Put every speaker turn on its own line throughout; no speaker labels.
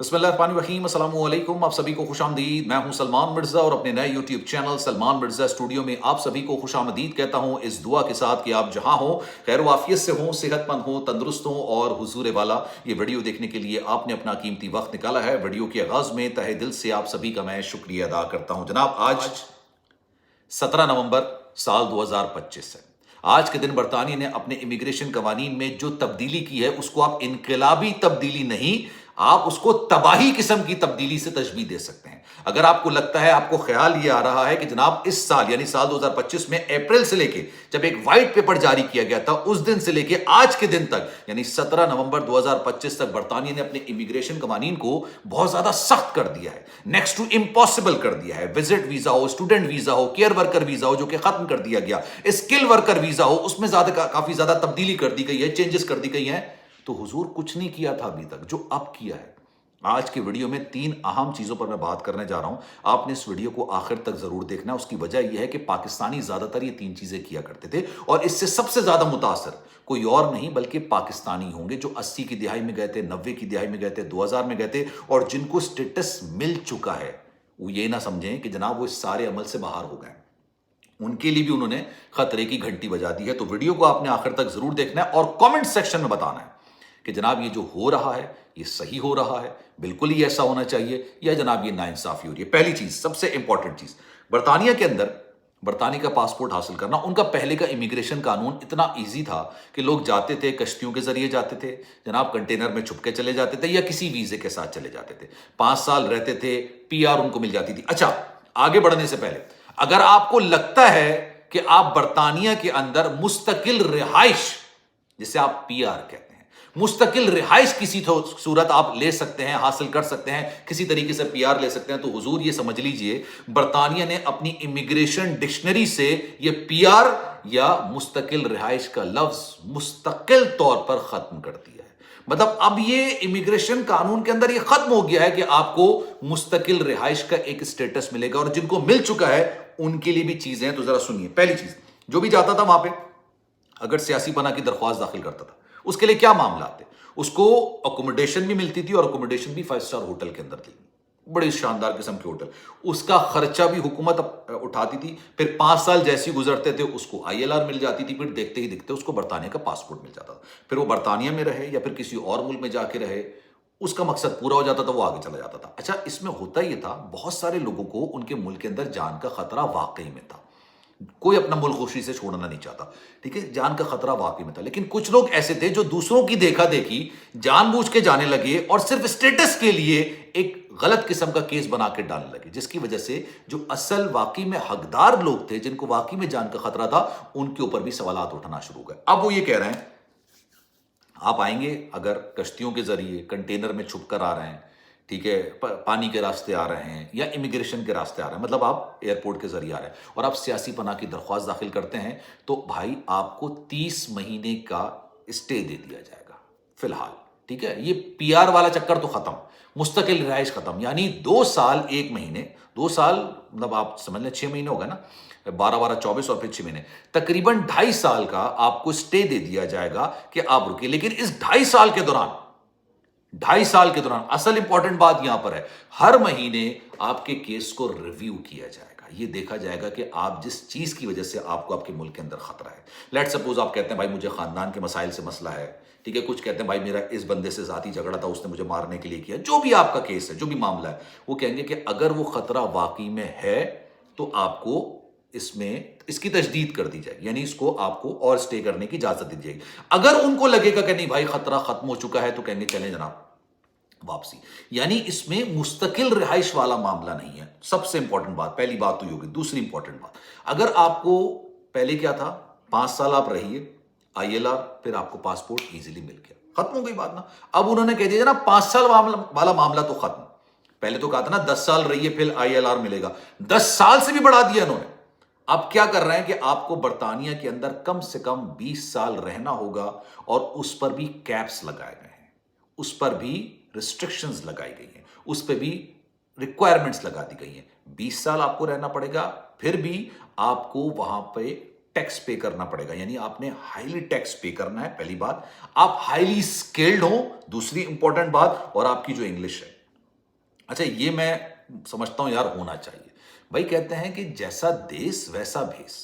बिस्मिल्लाहिर्रहमानिर्रहीम, अस्सलाम वालेकुम। आप सभी को खुशामदीद। मैं हूं सलमान मिर्ज़ा और अपने नए YouTube channel Salman Mirza studio में आप सभी को खुशामदीद कहता हूं, इस दुआ के साथ कि आप जहां हो खैर वाफियत से हो, सेहतमंद हो, तंदुरुस्त हो और हुजूर वाला। ये वीडियो देखने के लिए आपने अपना कीमती वक्त निकाला है। वीडियो के आगाज में तहे दिल से आप सभी का मैं शुक्रिया अदा करता हूं। जनाब, आज 17 नवंबर साल 2025 है। आज के दिन बरतानिया ने अपने इमिग्रेशन कवानीन में जो तब्दीली की है उसको आप इनकलाबी तब्दीली नहीं, आप उसको तबाही किस्म की तब्दीली से तशबीह दे सकते हैं। अगर आपको लगता है, आपको ख्याल ये आ रहा है कि जनाब इस साल यानी साल 2025 में अप्रैल से लेके जब एक व्हाइट पेपर जारी किया गया था उस दिन से लेके आज के दिन तक यानी 17 नवंबर 2025 तक बरतानिया ने अपने इमिग्रेशन कवानीन को बहुत ज्यादा सख्त कर दिया है, नेक्स्ट टू इम्पॉसिबल कर दिया है। विजिट वीजा हो, स्टूडेंट वीजा हो, केयर वर्कर वीजा हो जो कि खत्म कर दिया गया, स्किल वर्कर वीजा हो उसमें काफी ज्यादा तब्दीली कर दी गई है, चेंजेस कर दी गई है। तो हुजूर कुछ नहीं किया था अभी तक, जो अब किया है। आज के वीडियो में 3 अहम चीजों पर मैं बात करने जा रहा हूं। आपने इस वीडियो को आखिर तक जरूर देखना है। उसकी वजह यह है कि पाकिस्तानी ज्यादातर ये 3 चीजें किया करते थे और इससे सबसे ज्यादा मुतासर कोई और नहीं बल्कि पाकिस्तानी होंगे जो 80 की दिहाई में गए थे, 90 की दिहाई में गए थे, 2000 में गए थे और जिनको स्टेटस मिल चुका है। वो ये ना समझें कि जनाब वो इस सारे अमल से बाहर हो गए, उनके लिए भी उन्होंने खतरे की घंटी बजा दी है। तो वीडियो को आपने आखिर तक जरूर देखना है और कमेंट सेक्शन में बताना है कि जनाब ये जो हो रहा है ये सही हो रहा है, बिल्कुल ही ऐसा होना चाहिए, या जनाब ये नाइंसाफी हो रही है। पहली चीज, सबसे इंपॉर्टेंट चीज, बरतानिया के अंदर बरतानिया का पासपोर्ट हासिल करना, उनका पहले का इमिग्रेशन कानून इतना इजी था कि लोग जाते थे, कश्तियों के जरिए जाते थे, जनाब कंटेनर में छुप के चले जाते थे या किसी वीजे के साथ चले जाते थे, 5 साल रहते थे, पीआर उनको मिल जाती थी। अच्छा, आगे बढ़ने से पहले अगर आपको लगता है कि आप बरतानिया के अंदर मुस्तकिल रिहाइश, जिसे आप पीआर कहते हैं, मुस्तकिल रिहाइश किसी सूरत आप ले सकते हैं, हासिल कर सकते हैं, किसी तरीके से पीआर ले सकते हैं, तो हुजूर ये समझ लीजिए बरतानिया ने अपनी इमिग्रेशन डिक्शनरी से ये पीआर या मुस्तकिल रिहाइश का लफ्ज मुस्तकिल तौर पर खत्म कर दिया है। मतलब अब ये इमिग्रेशन कानून के अंदर ये खत्म हो गया है कि आपको मुस्तकिल रिहाइश का एक स्टेटस मिलेगा और जिनको मिल चुका है उनके लिए भी चीजें हैं। तो जरा सुनिए, पहली चीज, जो भी जाता था वहां पे अगर सियासी पनाह की दरख्वास्त दाखिल करता था उसके लिए क्या मामला थे, उसको अकोमोडेशन भी मिलती थी और अकोमोडेशन भी 5 स्टार होटल के अंदर थी, बड़ी शानदार किस्म के होटल, उसका खर्चा भी हुकूमत उठाती थी। फिर 5 साल जैसे गुजरते थे उसको आईएलआर मिल जाती थी, फिर देखते ही देखते उसको बरतानिया का पासपोर्ट मिल जाता था। फिर वो बरतानिया में रहे या फिर किसी और मुल्क में जाके रहे, उसका मकसद पूरा हो जाता था, वो आगे चला जाता था। अच्छा, इसमें होता यह था बहुत सारे लोगों को उनके मुल्क के अंदर जान का खतरा वाकई में था, कोई अपना मुल्क खुशी से छोड़ना नहीं चाहता, ठीक है, जान का खतरा वाकई में था। लेकिन कुछ लोग ऐसे थे जो दूसरों की देखा देखी जानबूझ के जाने लगे और सिर्फ स्टेटस के लिए एक गलत किस्म का केस बना के डालने लगे, जिसकी वजह से जो असल वाकई में हकदार लोग थे, जिनको वाकई में जान का खतरा था, उनके ऊपर भी सवालात उठाना शुरू हो गए। अब वो ये कह रहे हैं आप आएंगे अगर कश्तियों के जरिए कंटेनर में छुप कर आ रहे हैं, ठीक है, पानी के रास्ते आ रहे हैं या इमिग्रेशन के रास्ते आ रहे हैं, मतलब आप एयरपोर्ट के जरिए आ रहे हैं और आप सियासी पनाह की दरख्वास्त दाखिल करते हैं, तो भाई आपको 30 महीने का स्टे दे दिया जाएगा फिलहाल, ठीक है। ये पीआर वाला चक्कर तो खत्म, मुस्तकिल रिहाइश खत्म, यानी 2 साल 1 महीने, 2 साल मतलब आप समझ लें 6 महीने हो गए ना, 12 24 और फिर 6 महीने, तकरीबन 2.5 साल का आपको स्टे दे दिया जाएगा कि आप रुकिए। लेकिन इस 2.5 साल के दौरान, 2.5 साल के दौरान असल इंपॉर्टेंट बात यहां पर है, हर महीने आपके केस को रिव्यू किया जाएगा। ये देखा जाएगा कि आप जिस चीज की वजह से आपको आपके मुल्क के अंदर खतरा है, लेट सपोज आप कहते हैं भाई मुझे खानदान के मसाइल से मसला है, ठीक है, कुछ कहते हैं भाई मेरा इस बंदे से जाती झगड़ा था, उसने मुझे मारने के लिए किया, जो भी आपका केस है, जो भी मामला है, वो कहेंगे कि अगर वो खतरा वाकई में है तो आपको इसमें इसकी तजदीद कर दी जाएगी, यानी इसको आपको और स्टे करने की इजाजत दी जाएगी। अगर उनको लगेगा कि नहीं भाई खतरा खत्म हो चुका है तो कहेंगे चले जनाब वापसी, यानी इसमें मुस्तकिल रिहाइश वाला मामला नहीं है। सबसे इंपॉर्टेंट बात, पहली बात तो ये होगी। दूसरी इंपॉर्टेंट बात, अगर आपको पहले क्या था, 5 साल आप रहिए, आईएलआर, फिर आपको पासपोर्ट इजीली मिल गया, खत्म हो गई बात ना। अब उन्होंने कह दिया ना 5 साल वाला मामला तो खत्म, पहले तो कहा था ना 10 साल रहिए फिर आईएलआर मिलेगा, 10 साल से भी बढ़ा दिया इन्होंने। अब क्या कर रहे हैं कि आपको बरतानिया के अंदर कम से कम 20 साल रहना होगा और उस पर भी कैप्स लगाए गए हैं, उस पर भी रिस्ट्रिक्शंस लगाई गई हैं, उस पर भी रिक्वायरमेंट्स लगा दी गई हैं। 20 साल आपको रहना पड़ेगा, फिर भी आपको वहां पे टैक्स पे करना पड़ेगा, यानी आपने हाईली टैक्स पे करना है, पहली बात। आप हाईली स्किल्ड हो, दूसरी इंपॉर्टेंट बात, और आपकी जो इंग्लिश है अच्छा, ये मैं समझता हूँ यार होना चाहिए। भाई कहते हैं कि जैसा देश वैसा भेष।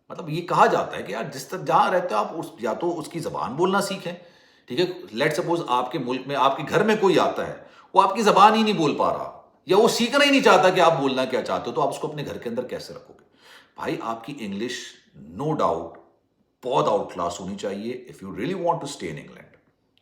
मतलब ये कहा जाता है कि यार जिस तरह जहाँ रहते हो आप उस या तो उसकी ज़बान बोलना सीखें, ठीक है? लेट्स सपोज़ आपके मुल्क में, आपके घर में कोई आता है, वो आपकी ज़बान ही नहीं बोल पा रहा या वो सीखना ही नहीं चाहता कि आप बोलना क्या चाहते हो, तो आप उसको अपने घर के अंदर कैसे रखोगे? भाई आपकी इंग्लिश नो डाउट बहुत आउट क्लास होनी चाहिए if you really want to stay in England.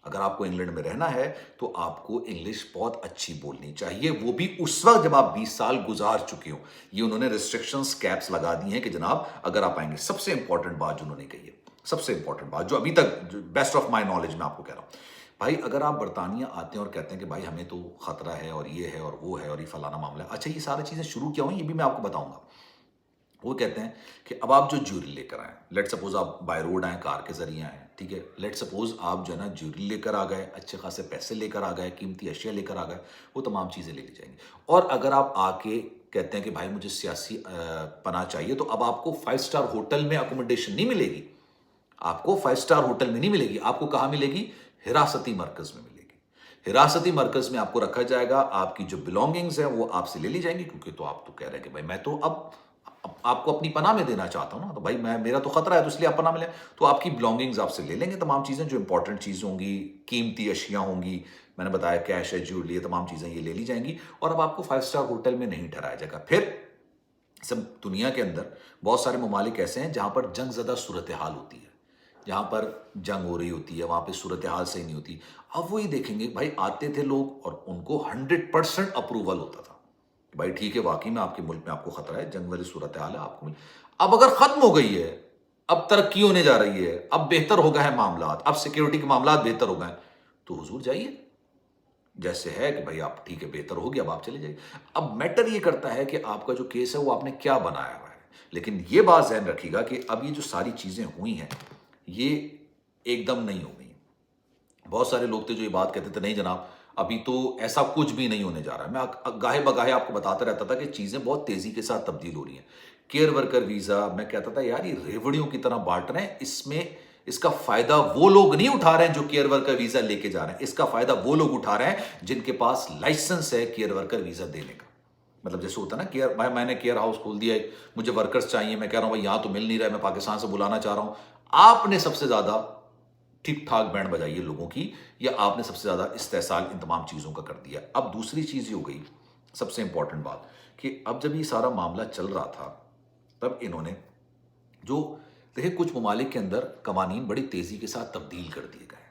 अगर आपको इंग्लैंड में रहना है तो आपको इंग्लिश बहुत अच्छी बोलनी चाहिए, वो भी उस वक्त जब आप 20 साल गुजार चुके हो। ये उन्होंने रिस्ट्रिक्शंस कैप्स लगा दी हैं कि जनाब अगर आप आएंगे। सबसे इंपॉर्टेंट बात जो उन्होंने कही है, सबसे इंपॉर्टेंट बात जो अभी तक बेस्ट ऑफ माई नॉलेज में आपको कह रहा हूं, भाई अगर आप बरतानिया आते हैं और कहते हैं कि भाई हमें तो खतरा है और ये है और वो है और ये फलाना मामला है, अच्छा ये सारी चीजें शुरू क्या हुई ये भी मैं आपको बताऊंगा। वो कहते हैं कि अब आप जो ज्वेलरी लेकर आए, लेट सपोज आप बाय रोड आए, कार के जरिए आए, ठीक है, लेट सपोज आप जो है ना ज्वेलरी लेकर आ गए, अच्छे खासे पैसे लेकर आ गए, कीमती अशिया लेकर आ गए, वो तमाम चीज़ें ले ली जाएंगी। और अगर आप आके कहते हैं कि भाई मुझे सियासी पनाह चाहिए, तो अब आपको 5 स्टार होटल में अकोमोडेशन नहीं मिलेगी, आपको 5 स्टार होटल में नहीं मिलेगी, आपको कहाँ मिलेगी? हिरासती मरकज में मिलेगी। हिरासती मरकज में आपको रखा जाएगा, आपकी जो बिलोंगिंग्स हैं वो आपसे ले ली जाएंगी, क्योंकि तो आप तो कह रहे हैं कि भाई मैं तो अब आपको अपनी पनाह में देना चाहता हूं ना, तो भाई मैं मेरा तो खतरा है तो इसलिए आप पनाह मिले, तो आपकी बिलोंगिंग्स आपसे ले लेंगे, तमाम चीजें जो इंपॉर्टेंट चीजें होंगी, कीमती अशियां होंगी, मैंने बताया कैश है, ज्वेलरी है, तमाम चीजें ये ले ली जाएंगी और अब आपको 5 स्टार होटल में नहीं ठहराया जाएगा। फिर सब दुनिया के अंदर बहुत सारे ममालिक ऐसे हैं जहां पर जंग ज़दा सूरत हाल होती है, जहां पर जंग हो रही होती है, वहां पे सूरत हाल सही नहीं होती। अब वो ये देखेंगे, भाई आते थे लोग और उनको 100% अप्रूवल होता था कि भाई ठीक है, वाकई में आपके मुल्क में आपको खतरा है, जंग वाली सूरत हाल है आपको अब अगर खत्म हो गई है, अब तरक्की होने जा रही है, अब बेहतर हो गए हैं मामला, अब सिक्योरिटी के मामला बेहतर हो गए, तो हुजूर जाइए, जैसे है कि भाई आप ठीक है बेहतर होगी, अब आप चले जाइए। अब मैटर ये करता है कि आपका जो केस है वो आपने क्या बनाया हुआ है। लेकिन ये बात ध्यान रखिएगा कि अब ये जो सारी चीजें हुई हैं ये एकदम नहीं हो गई। बहुत सारे लोग थे जो ये बात कहते थे नहीं जनाब अभी तो ऐसा कुछ भी नहीं होने जा रहा है। मैं गाहे बगाहे आपको बताता रहता था कि चीजें बहुत तेजी के साथ तब्दील हो रही हैं। केयर वर्कर वीजा, मैं कहता था यार ये रेवड़ियों की तरह बांट रहे हैं, इसमें इसका फायदा वो लोग नहीं उठा रहे हैं जो केयर वर्कर वीजा लेके जा रहे हैं, इसका फायदा वो लोग उठा रहे हैं जिनके पास लाइसेंस है केयर वर्कर वीजा देने का। मतलब जैसे होता है ना, केयर भाई मैंने केयर हाउस खोल दिया है, मुझे वर्कर्स चाहिए, मैं कह रहा हूं भाई यहां तो मिल नहीं रहा है, मैं पाकिस्तान से बुलाना चाह रहा हूं। आपने सबसे ज्यादा ठीक ठाक बैंड बजाई है लोगों की, या आपने सबसे ज्यादा इस्तेहसाल इन तमाम चीजों का कर दिया। अब दूसरी चीज ये हो गई सबसे इंपॉर्टेंट बात कि अब जब ये सारा मामला चल रहा था तब इन्होंने जो देखिए कुछ ममालिक के अंदर कवानीन बड़ी तेजी के साथ तब्दील कर दिए गए।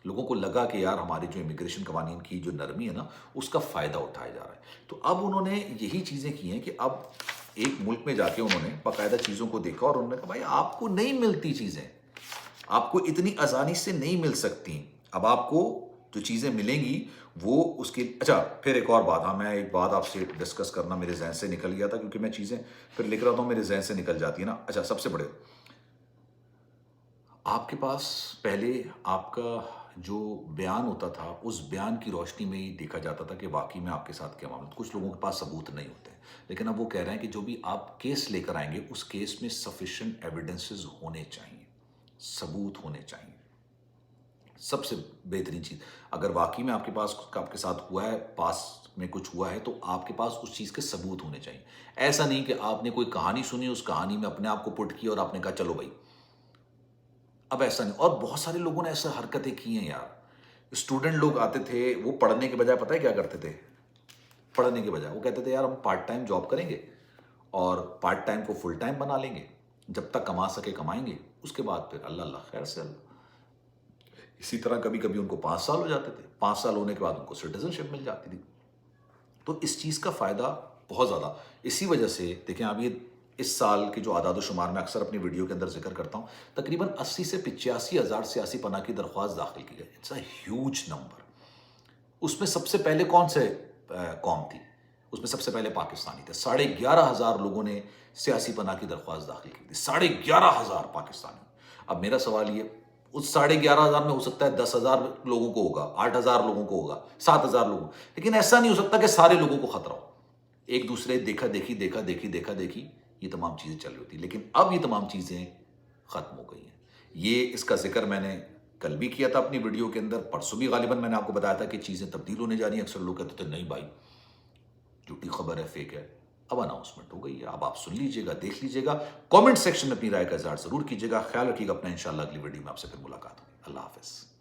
लोगों को लगा कि यार हमारी जो इमिग्रेशन कवानीन की जो नरमी है ना उसका फायदा उठाया जा रहा है, तो अब उन्होंने यही चीजें की हैं कि अब एक मुल्क में जाके उन्होंने बाकायदा चीजों को देखा और उन्होंने कहा भाई आपको नहीं मिलती चीजें, आपको इतनी आसानी से नहीं मिल सकती, अब आपको जो चीजें मिलेंगी वो उसकी। अच्छा फिर एक और बात, हाँ मैं एक बात आपसे डिस्कस करना मेरे जहन से निकल गया था, क्योंकि मैं चीजें फिर लिख रहा था मेरे जहन से निकल जाती है ना। अच्छा सबसे बड़े आपके पास पहले आपका जो बयान होता था उस बयान की रोशनी में ही देखा जाता था कि वाकई में आपके साथ क्या मामला। कुछ लोगों के पास सबूत नहीं होते, लेकिन अब वो कह रहे हैं कि जो भी आप केस लेकर आएंगे उस केस में सफिशिएंट एविडेंसेस होने चाहिए, सबूत होने चाहिए। सबसे बेहतरीन चीज, अगर वाकई में आपके पास आपके साथ हुआ है, पास में कुछ हुआ है, तो आपके पास उस चीज के सबूत होने चाहिए। ऐसा नहीं कि आपने कोई कहानी सुनी, उस कहानी में अपने आप को पुट किया और आपने कहा चलो भाई, अब ऐसा नहीं। और बहुत सारे लोगों ने ऐसा हरकतें की हैं यार। स्टूडेंट लोग आते थे, वो पढ़ने के बजाय पता है क्या करते थे? पढ़ने के बजाय वो कहते थे यार हम पार्ट टाइम जॉब करेंगे और पार्ट टाइम को फुल टाइम बना लेंगे, जब तक कमा सके कमाएंगे, उसके बाद फिर अल्लाह अल्लाह खैर से अल्लाह। इसी तरह कभी कभी उनको 5 साल हो जाते थे, 5 साल होने के बाद उनको सिटीजनशिप मिल जाती थी। तो इस चीज़ का फ़ायदा बहुत ज़्यादा, इसी वजह से देखें आप ये इस साल की जो आदाद शुमार मैं अक्सर अपनी वीडियो के अंदर जिक्र करता हूँ, तकरीबन 80 से 85 हज़ार सियासी पनाह की दरख्वास्त दाखिल की गई। It's a huge number. उसमें सबसे पहले कौन से कौम थी? उसमें सबसे पहले पाकिस्तानी थे। 11,500 लोगों ने सियासी पनाह की दरख्वास्त दाखिल की थी, 11,500 पाकिस्तानी। अब मेरा सवाल ये, उस 11,500 में हो सकता है 10,000 लोगों को होगा, 8,000 लोगों को होगा, 7,000 लोगों, लेकिन ऐसा नहीं हो सकता कि सारे लोगों को खतरा हो। एक दूसरे देखा देखी ये तमाम चीजें चल रही होती, लेकिन अब ये तमाम चीजें खत्म हो गई हैं। ये इसका जिक्र मैंने कल भी किया था अपनी वीडियो के अंदर, परसों भी गालिबन मैंने आपको बताया था कि चीजें तब्दील होने जा रही हैं। अक्सर लोग कहते थे नहीं भाई جھوٹی خبر ہے، فیک ہے، اب اناؤنسمنٹ ہو گئی ہے، اب آپ سن لیجیے گا، دیکھ لیجیے گا، کامنٹ سیکشن میں اپنی رائے کا اظہار ضرور کیجیے گا. خیال رکھیے گا اپنا، انشاءاللہ اگلی ویڈیو میں آپ سے پھر ملاقات ہوگی. اللہ حافظ.